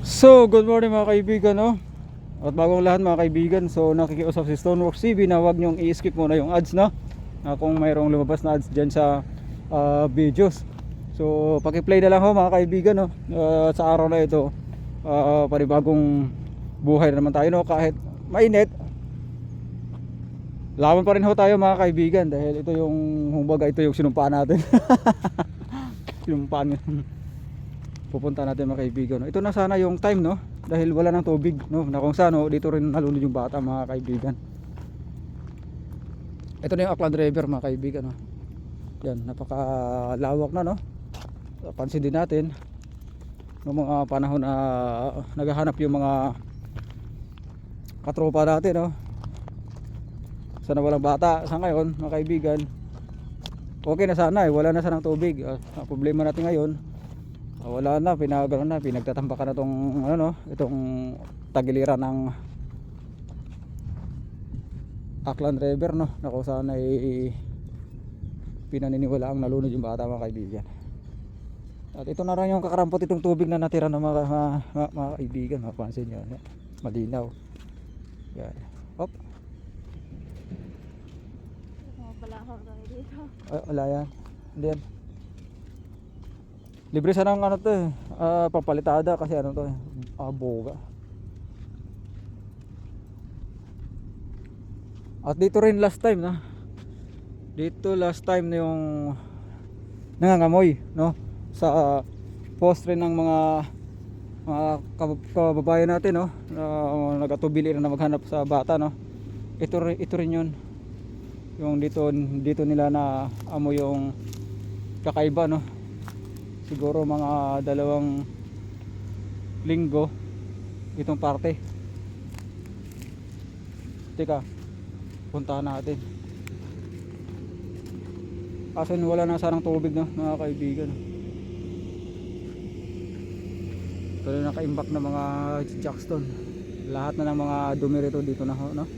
So, good morning mga kaibigan, no? At bagong lahat mga kaibigan, so nakikiusap si Stoneworks TV na huwag nyong i-skip muna yung ads, no? Kung mayroong lumabas na ads dyan sa videos. So, paki-play na lang ho mga kaibigan, no? Sa araw na ito, panibagong buhay na naman tayo, no? Kahit mainit, laban pa rin ho tayo mga kaibigan. Dahil ito yung, humbaga ito yung sinumpaan natin. Sinumpaan pupunta natin mga kaibigan, no? Ito na sana yung time, no? Dahil wala nang tubig, no? Na kung saan, no? Dito rin nalunod yung bata mga kaibigan. Ito na yung Aklan River mga kaibigan, no? Yan, napakalawak na, no? Pansin din natin noong mga panahon na naghahanap yung mga katropa natin, no? Sana walang bata. Sa ngayon mga kaibigan, okay na sana, wala na sanang tubig. Ang problema natin ngayon, wala na, pinagtatambakan na tong ano, no, itong tagiliran ng Aklan River, no, na kung saan ay pinaniniwala ang nalunod yung bata mga kaibigan. At ito na rin yung kakarampot itong tubig na natira ng mga kaibigan, mapansin nyo, malinaw. Yan, hop, wala yan, hindi yan. Libre sana ng ano to eh, papalitada kasi ano to eh, boga. At dito rin last time na, dito last time na yung nangangamoy, no, sa post rin ng mga kababayan natin, no, nagatubili rin na maghanap sa bata, no. Ito rin yun, yung dito nila na amoy yung kakaiba, no. Siguro mga 2 linggo itong parte. Teka, puntahan natin. Kasi wala na sanang tubig, no, mga kaibigan. Ito na naka-imbak na mga jackstone. Lahat na ng mga dumi rito dito na ho, no,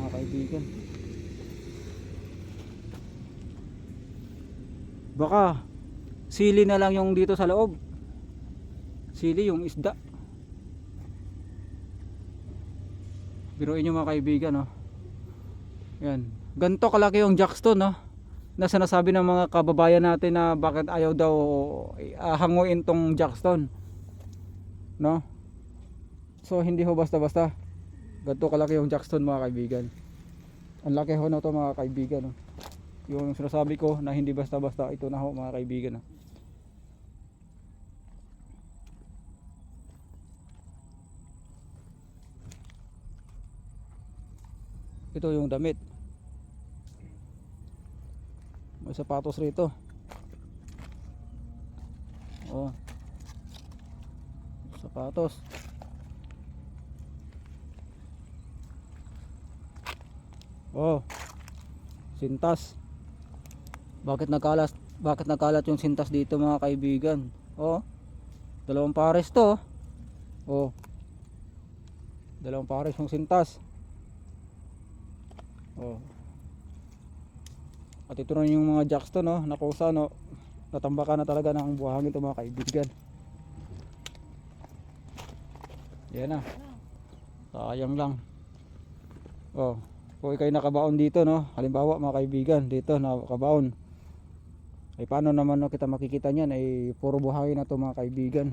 mga kaibigan. Baka sili na lang yung dito sa loob. Sili yung isda. Biruin nyo mga kaibigan, no. Yan, ganito kalaki yung jackstone, no, na sinasabi ng mga kababayan natin na bakit ayaw daw hanguin tong jackstone, no. So hindi ho basta basta ganito kalaki yung jackstone mga kaibigan. Ang laki ho na to mga kaibigan, no. Yung sinasabi ko na hindi basta basta, ito na ho mga kaibigan, no. Ito yung damit, may sapatos rito, oh, sapatos, oh, sintas. Bakit nagkalat yung sintas dito mga kaibigan? Oh, 2 pares to, oh, 2 pares yung sintas. Oh. At ito na yung mga jackstone, no, na kung saan, no, natambakan na talaga ng buhangin ito mga kaibigan. Yan na, sayang lang. Oh, kung ikay nakabaon dito, no, halimbawa mga kaibigan, dito nakabaon, ay paano naman, no, kita makikita niyan ay puro buhangin na to mga kaibigan.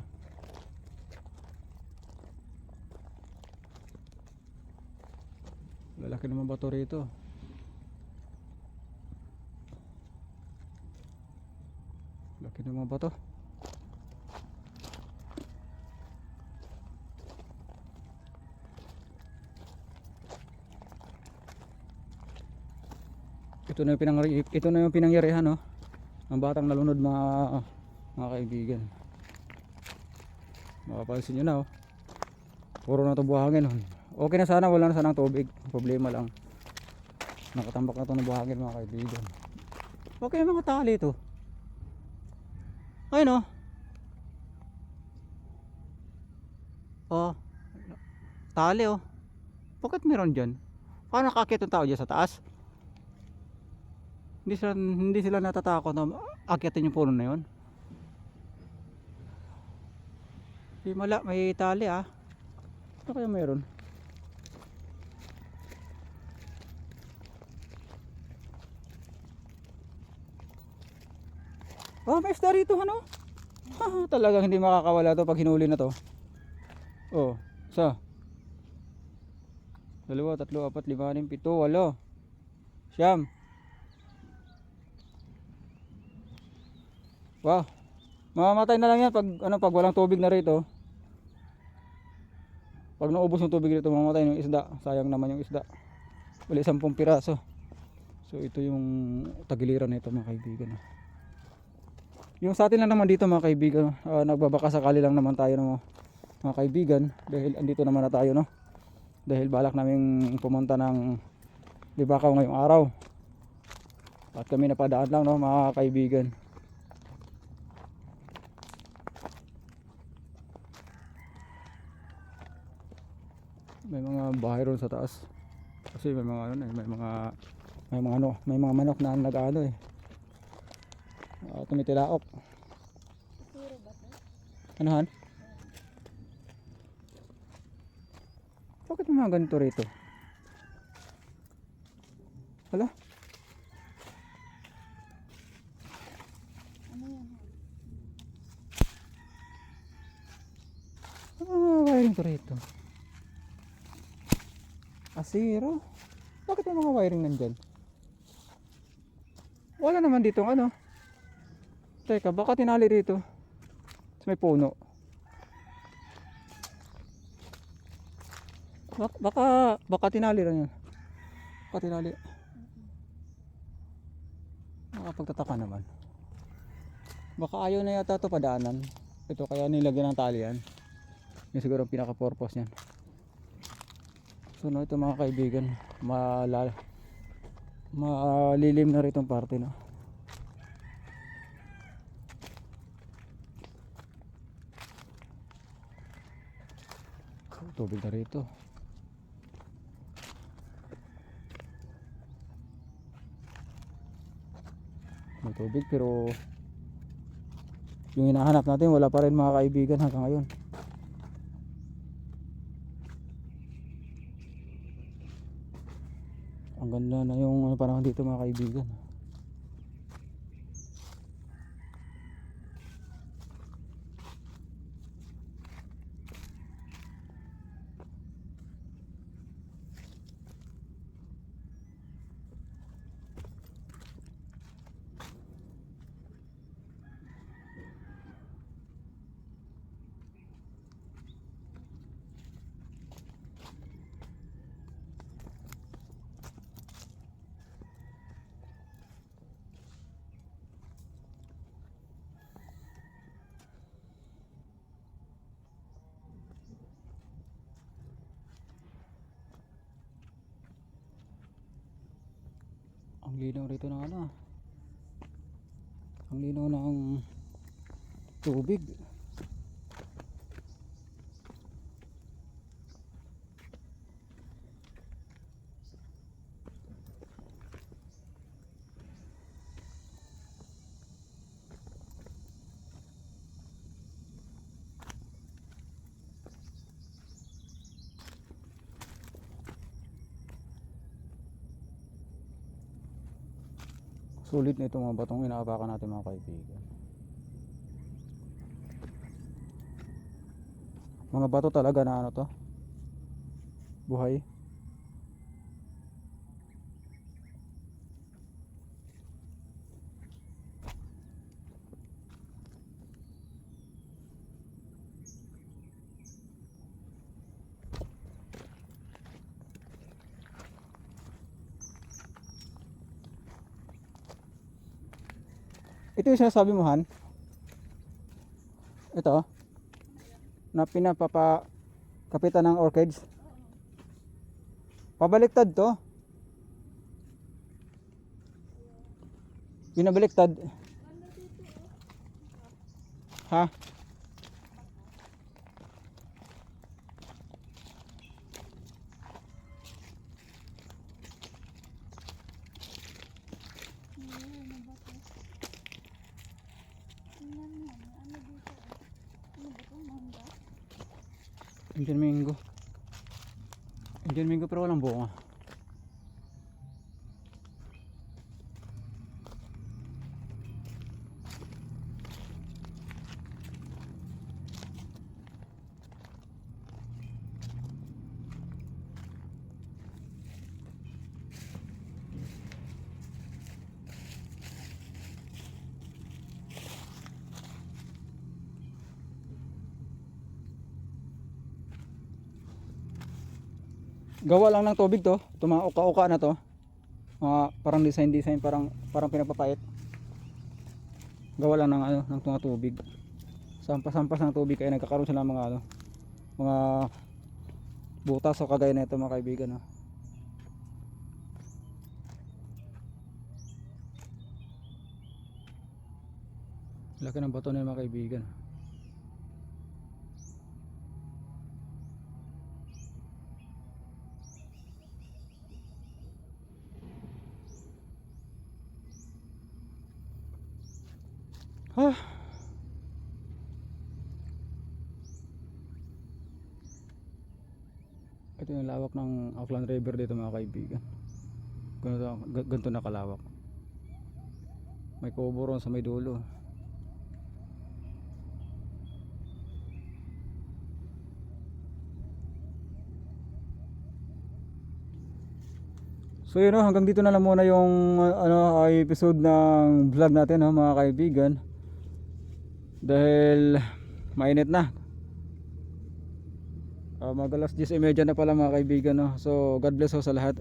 Lalaki naman ba to rito? Laki naman ba to? Ito na yung pinangyarihan, no, ng batang nalunod mga kaibigan. Makapansin nyo na, oh, puro na to buhangin, oh. Okay na sana, wala na sanang tubig. Problema lang, nakatambak na to ng buhangin mga kaibigan. Okay mga tali ito. Ayun, oh, tali, oh. Bakit meron dyan? Paano nakakit yung tao dyan sa taas? Hindi sila natatakot na akyatin yung puno na yun. Himala, may tali ah. Ano kaya meron? Oh, may isda rito ano? Talagang hindi makakawala to pag hinuli na to. Oh, isa. Dalawa, tatlo, apat, lima, anim, pito, walo. Siyam. Wow. Mamamatay na lang yan pag ano pag walang tubig na rito. Pag naubos yung tubig rito, mamamatay yung isda. Sayang naman yung isda. Uli 10 piraso. So ito yung tagiliran nito mga kaibigan. Yung sa atin lang naman dito mga kaibigan, nagbabaka sakali lang naman tayo no, mga kaibigan, dahil andito naman na tayo no. Dahil balak naming pumunta ng Libakaw ngayong araw. At kami napadaan lang no mga kaibigan. May mga bahay ron sa taas. Kasi may mga ano, may mga manok na nag-ano eh. Tumitilaok. Ano han? Bakit may mga ganito rito? Hala? Ano yan? Ano mga wiring to rito? Asiro? Bakit may mga wiring nandyan? Wala naman dito ano. Teka, baka tinali rito. May puno. Baka tinali lang yan. Baka tinali. Nakapagtataka naman. Baka ayaw na yata ito padaanan. Ito kaya nilagyan ng tali yan. Yung siguro ang pinaka-purpose niyan. So no, ito mga kaibigan, malilim na rito ang parte no. Tubig na rito. May tubig pero yung hinahanap natin wala pa rin mga kaibigan hanggang ngayon. Ang ganda na yung panahon dito mga kaibigan. Ang linaw rito ng ano. Ang linaw ng tubig. Sulit na itong mga batong inaapakan natin mga kaibigan. Mga bato talaga na ano to, buhay. Ito yung sinasabi mo Han, ito na pinapapa kapitan ng orchids. Pabaliktad to, binabaliktad ha. Ano ba ito? Tingnan mo, ano dito? Ano ba ito? Mangga? Indian mango. Indian mango pero walang bunga. Gawa lang ng tubig to. Ito mga uka-uka na to. Mga parang design, parang pinapapait. Gawa lang ng ano, ng mga tubig. Sampas-sampas ng tubig kaya nagkakaroon sila ng mga ano, mga butas o kagaya nito mga kaibigan, no. Laki ng bato na yun, mga kaibigan. Ah. Ito yung lawak ng Auckland River dito mga kaibigan. Ganito na kalawak. May kubo ron sa may dulo. So yun, hanggang dito na lang muna yung episode ng vlog natin, mga kaibigan. Dahil mainit na. Mag alas 10:30 na pala mga kaibigan, no. So God bless sa lahat.